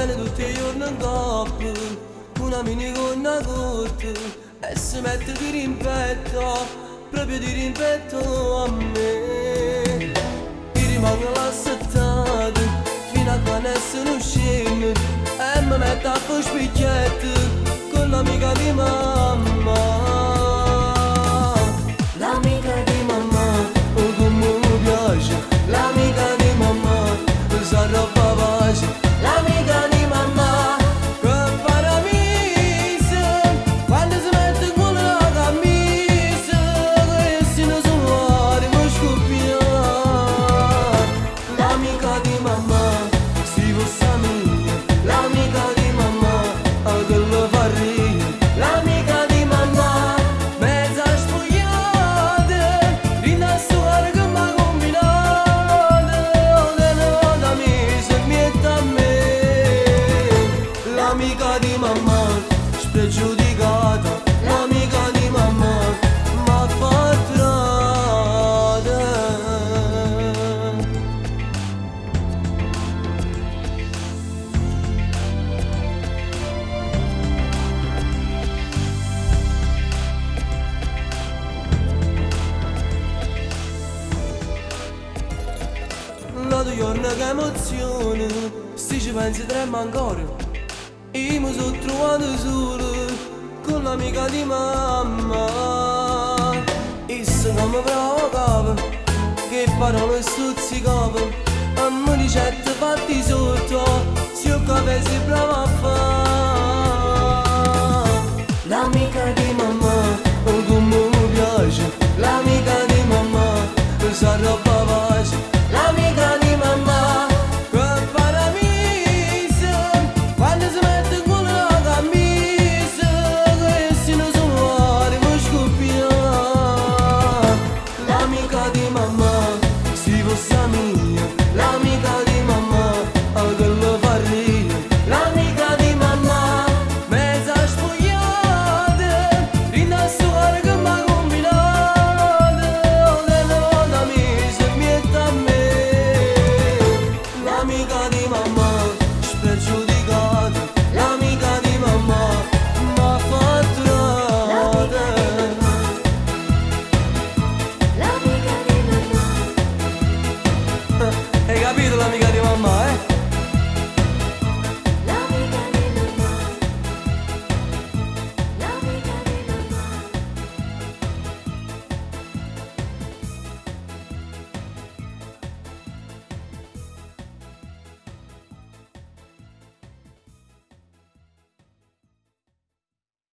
viene tutti i giorni in coppia, una minigonna corta, e si mette di rimpetto, proprio di rimpetto a me. Io rimango l'assettato, fino a quando sono scemo, e mi metto a fare spicchietto, con l'amica di mamma. L'amica di mamma, oh come mi piace, l'amica di mamma, sa roba pace, l'amica di mamma, che paradiso, quando si mette con la camisa, che si ne sono arrivo a scoppiare. L'amica di mamma, si fosse mia, l'amica di mamma, che lo fa ridere, l'amica di mamma, mezza spogliata, rinda storia che m'ha combinata, da me, se mietta a me. L'amica di mamma, spregiudicata, l'amica di mamma, m'ha fatto strada. L'altro giorno che emozione, se ci pensi trema ancora. Io mi sono trovato solo con l'amica di mamma. Issa come provocava, che parole stuzzicava, e mi ricette fatti sotto, se io capessi brava a fare. L'amica di mamma, oh come mi piace, l'amica di mamma, sa roba pace, l'amica di mamma, che paradiso, quando si mette con la camisa, che si ne sono arrivo a scoppiare. L'amica di mamma, si fosse mia, l'amica di mamma, che lo fa ridere, l'amica di mamma, mezza spogliata, rinda storia che m'ha combinata, da me, se mietta a me. L'amica di mamma, spregiudicata, l'amica di mamma, m'ha fatto strada. L'amica di mamma. Hai capito l'amica di mamma, eh?